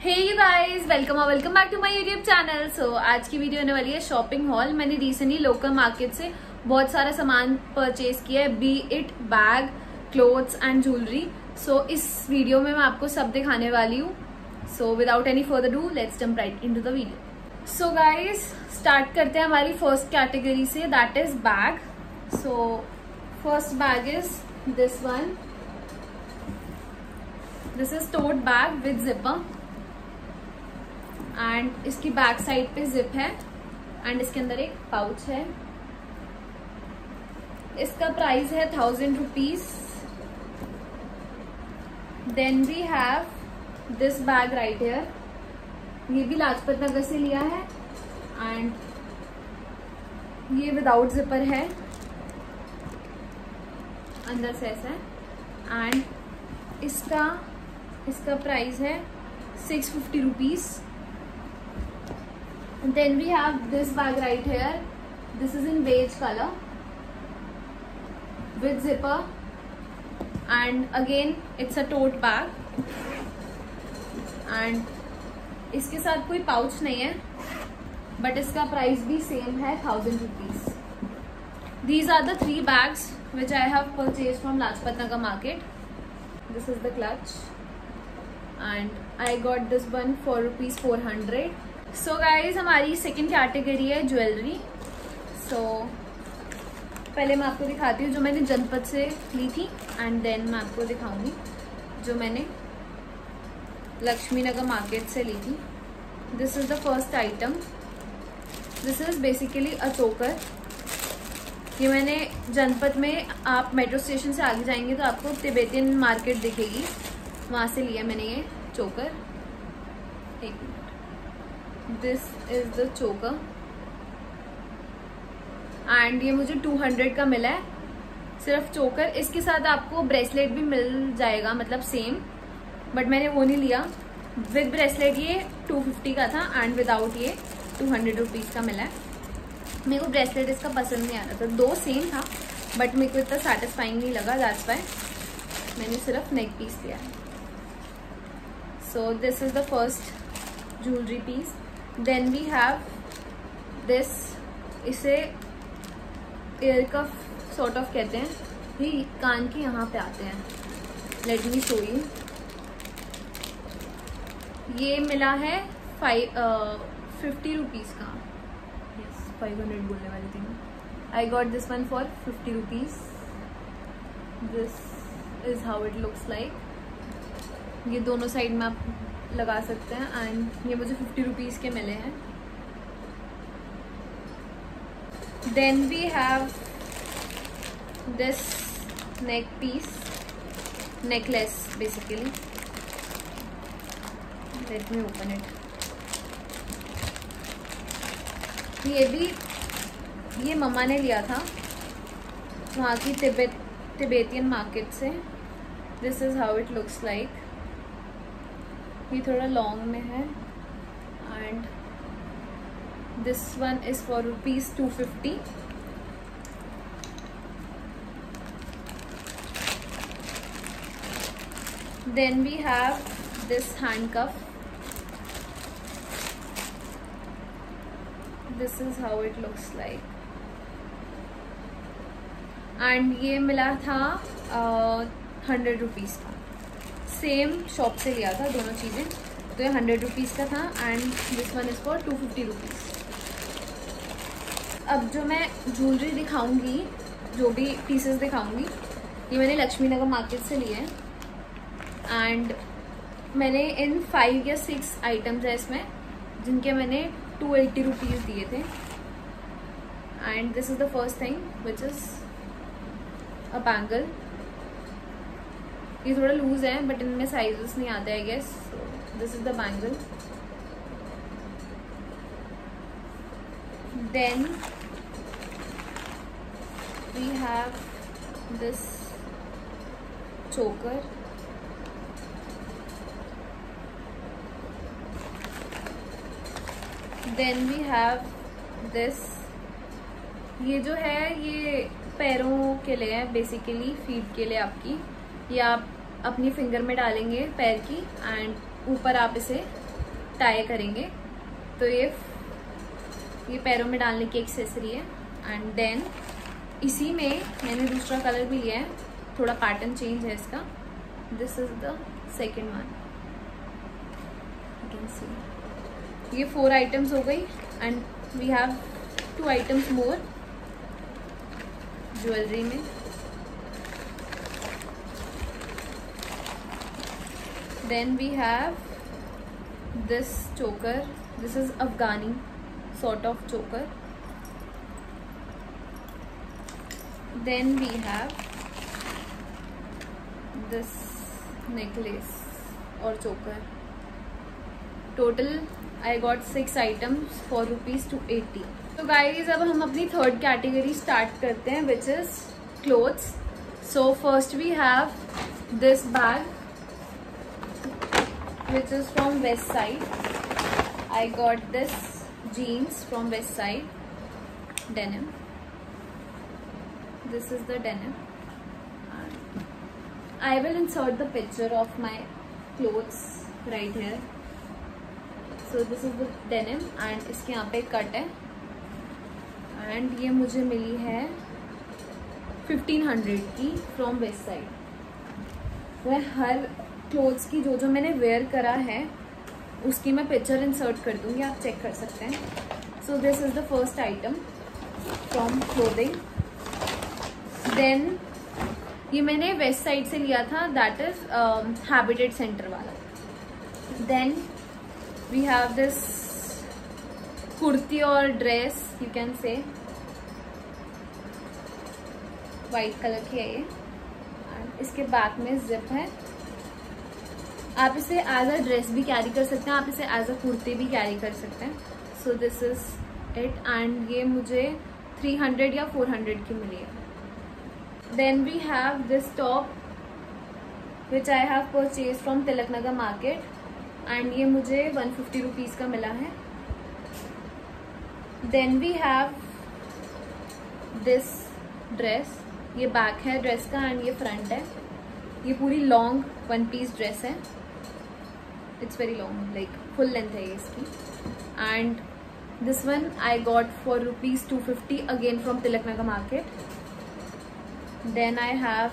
Hey guys, welcome back to my YouTube channel. So आज की video होने वाली है शॉपिंग हॉल। मैंने रिसेंटली लोकल मार्केट से बहुत सारा सामान परचेज किया है, be it bag, clothes and jewellery. So इस वीडियो में मैं आपको सब दिखाने वाली हूँ। So without any further ado, let's jump right into the video. So guys, start करते हैं हमारी फर्स्ट कैटेगरी से, that is bag. So first bag is this one. This is tote bag with zipper and इसकी back side पे zip है and इसके अंदर एक पाउच है। इसका प्राइस है 1000 rupees. Then we have this bag right here. ये भी लाजपत नगर से लिया है एंड ये विदाउट जिपर है, अंदर से ऐसा है एंड इसका प्राइस है 650 rupees. Then we have this bag right here. This is in beige color with zipper and again it's a tote bag and इसके साथ कोई पाउच नहीं है बट इसका प्राइस भी सेम है 1000 rupees. These are the 3 bags which I have purchased from Lajpat Nagar market. This is the clutch and I got this one for rupees 400. So guys, हमारी second category है jewellery. सो पहले मैं आपको दिखाती हूँ जो मैंने जनपद से ली थी एंड देन मैं आपको दिखाऊंगी जो मैंने लक्ष्मी नगर मार्केट से ली थी। This is the first item. This is basically अ चोकर। ये मैंने जनपद में, आप मेट्रो स्टेशन से आगे जाएंगे तो आपको तिब्बतियन मार्केट दिखेगी, वहाँ से लिया मैंने ये चोकर। एक मिनट, दिस इज द चोकर एंड ये मुझे 200 का मिला है सिर्फ चोकर। इसके साथ आपको ब्रेसलेट भी मिल जाएगा, मतलब सेम, बट मैंने वो नहीं लिया। विद ब्रेसलेट ये 250 का था एंड विदाउट ये 200 रुपीज का मिला है। मेरे को ब्रेसलेट इसका पसंद नहीं आ रहा था, 2 सेम था बट मेरे को इतना सेटिस्फाइंग नहीं लगा, दैट्स व्हाई मैंने सिर्फ नेक पीस लिया है। So this is the first jewellery piece. Then we have this, इसे एयर कफ सॉर्ट ऑफ कहते हैं, ये कान के यहाँ पे आते हैं। Let me show you. ये मिला है 50 रुपीज का। यस, 500 बोलने वाली थी। आई got this one for 50 rupees. This is how it looks like. ये दोनों साइड में आप लगा सकते हैं एंड ये मुझे 50 रुपीज के मिले हैं। Then we have this neck piece, necklace basically. Let me open it. ये मम्मा ने लिया था वहाँ की तिब्बतियन मार्केट से। This is how it looks like. ये थोड़ा लॉन्ग में है and this one is for rupees 250। Then we have this hand cuff. This is how it looks like एंड ये मिला था 100 रुपीज का। सेम शॉप से लिया था दोनों चीज़ें, तो ये 100 रुपीज़ का था and this one is for 250 rupees. अब जो मैं ज्वेलरी दिखाऊंगी, जो भी पीसेस दिखाऊंगी, ये मैंने लक्ष्मी नगर मार्केट से लिए हैं एंड मैंने इन 5 या 6 आइटम्स है इसमें जिनके मैंने 280 रुपीज़ दिए थे। And this is the first thing which is a bangle. ये थोड़ा लूज है बट इनमें साइजेस नहीं आते I guess. This is the bangle. Then we have this choker. Then we have this. ये जो है ये पैरों के लिए है, बेसिकली फीट के लिए आपकी। ये आप अपनी फिंगर में डालेंगे पैर की एंड ऊपर आप इसे टाई करेंगे। तो ये पैरों में डालने की एक्सेसरी है। एंड देन इसी में मैंने दूसरा कलर भी लिया है, थोड़ा पैटर्न चेंज है इसका। This is the second one, you can see. ये 4 आइटम्स हो गई and we have 2 items more jewellery में। Then we have this choker, this is Afghani sort of choker. Then we have this necklace or choker. Total I got 6 items for ₹280. तो guys अब हम अपनी third category start करते हैं, which is clothes. So first we have this bag which is from West Side. I got this jeans from West Side, denim. This is the denim. I will insert the picture of my clothes right here. So this is the denim and इसके यहाँ पे cut है and ये मुझे मिली है 1500 की from West Side। मैं हर clothes की जो मैंने वेयर करा है उसकी मैं पिक्चर इंसर्ट कर दूंगी, आप चेक कर सकते हैं। So this is the first item from clothing. देन ये मैंने वेस्ट साइड से लिया था, दैट इज हैबिटेट सेंटर वाला। Then we have this kurti और dress, you can say white colour की है ये एंड इसके बैक में जिप है। आप इसे एज अ ड्रेस भी कैरी कर सकते हैं, आप इसे एज अ कुर्ती भी कैरी कर सकते हैं। So this is it and ये मुझे 300 या 400 की मिली है। Then we have this top which I have purchase from Tilak Nagar market and ये मुझे 150 रुपीज़ का मिला है। Then we have this dress, ये बैक है ड्रेस का एंड ये फ्रंट है। ये पूरी लॉन्ग 1 पीस ड्रेस है, it's very long, like full length है ये इसकी। And this one I got for ₹250 again from Tilak Nagar market. Then I have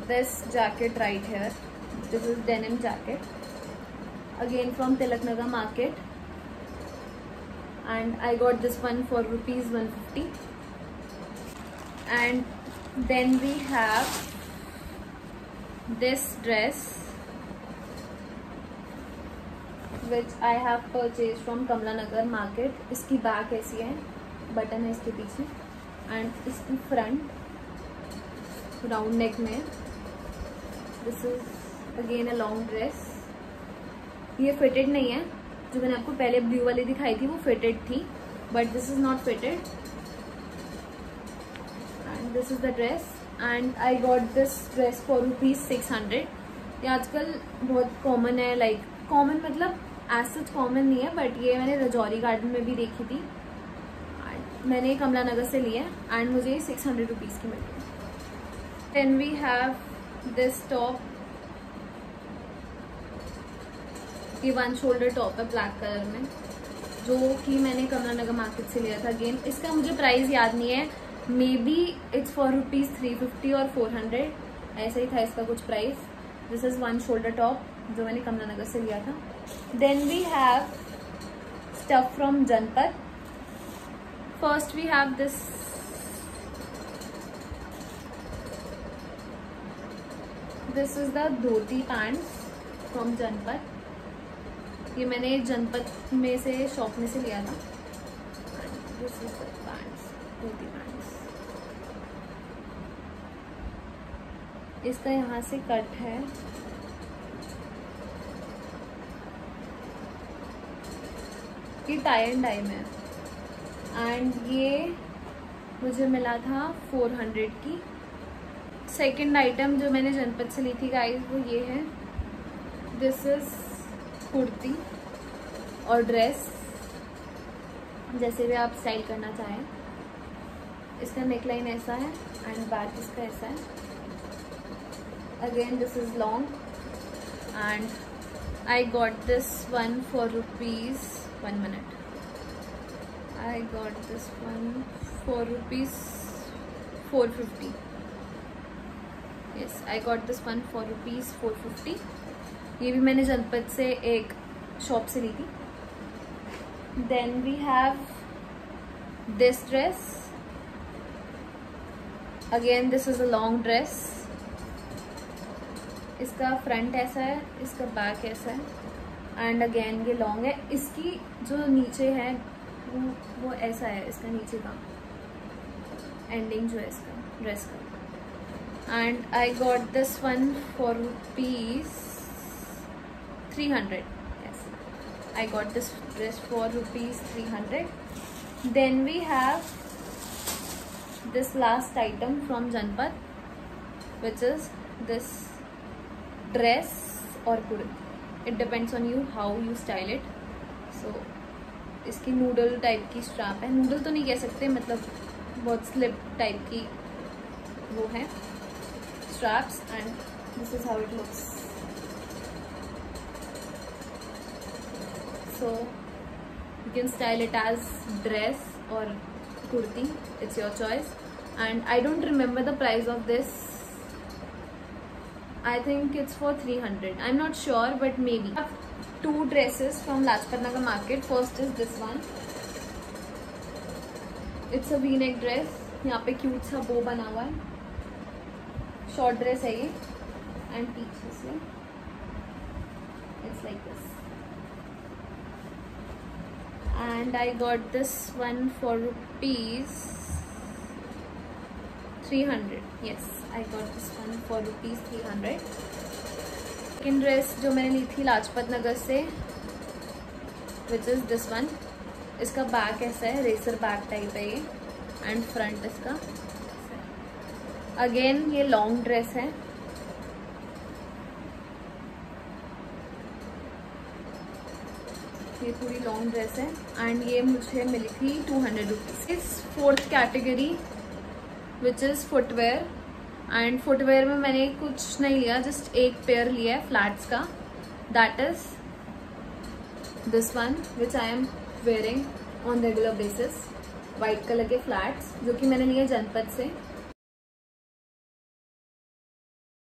this jacket right here, this is denim jacket again from Tilak Nagar market and I got this one for ₹150। And then we have this dress which I have purchased from Kamla Nagar market. इसकी back ऐसी है, button है इसके पीछे and इसकी front round neck में। This is again a long dress. ये fitted नहीं है, जो मैंने आपको पहले ब्लू वाली दिखाई थी वो फिटेड थी, but this is not fitted. This is the dress and I got this dress for ₹600। ये आजकल बहुत कॉमन है, लाइक कॉमन मतलब एज सच कॉमन नहीं है, बट ये मैंने रजौरी गार्डन में भी देखी थी। मैंने कमला नगर से लिया एंड मुझे ये 600 रुपीज़ की मिली। Then we have this top, ये 1 शोल्डर टॉप है ब्लैक कलर में, जो कि मैंने कमला नगर मार्केट से लिया था। अगेन इसका मुझे प्राइस याद नहीं है, मे बी इट्स फॉर ₹350 और 400, ऐसा ही था इसका कुछ price. This is 1 shoulder top जो मैंने कमला नगर से लिया था। Then we have stuff from Janpath. First we have this is the dhoti pants from Janpath. ये मैंने जनपद में से शॉप में से लिया था। This is the pants, dhoti pants. इसका यहाँ से कट है, ये टाई एंड डाई में एंड ये मुझे मिला था 400 की। सेकंड आइटम जो मैंने जनपद से ली थी गाइस वो ये है, दिस इज कुर्ती और ड्रेस, जैसे भी आप स्टाइल करना चाहें। इसका नेकलाइन ऐसा है एंड बैक इसका ऐसा है। Again this is long and I got this one for rupees, 1 minute, I got this one for rupees 450. Yes, I got this one for rupees 450. ये भी मैंने जनपद से एक शॉप से ली थी. Then we have this dress. Again this is a long dress. इसका front ऐसा है, इसका बैक ऐसा है एंड अगेन ये लॉन्ग है. इसकी जो नीचे है वो ऐसा है, इसका नीचे का एंडिंग जो है इसका ड्रेस का. And I got this one for rupees 300. Yes, I got this dress for rupees 300. Then we have this last item from Janpad, which is this dress or kurti. It depends on you how you style it. So इसकी noodle type की strap है. Noodle तो नहीं कह सकते, मतलब बहुत slip type की वो है straps. And this is how it looks. So you can style it as dress or kurti, it's your choice. And I don't remember the price of this. I think it's for 300. I'm not sure, but maybe. I have two dresses from Lajpat Nagar market. First is this one. It's a V-neck dress. यहाँ पे cute सा बो बना हुआ है. Short dress है ये and पीछे से it's like this. And I got this one for rupees 300. Yes, I got this one for rupees 300. Second dress जो मैंने ली थी लाजपत नगर से, विच इज़ दिस वन. इसका बैक ऐसा है, रेसर बैक टाइप है ये एंड फ्रंट इसका. अगेन ये लॉन्ग ड्रेस है. ये पूरी लॉन्ग ड्रेस है एंड ये मुझे मिली थी 200 रुपीज़. इस fourth category which is footwear. And footwear में मैंने कुछ नहीं लिया, जस्ट एक पेयर लिया है फ्लैट्स का. That is this one which I am wearing on regular basis. White colour के फ्लैट्स जो कि मैंने लिए जनपद से.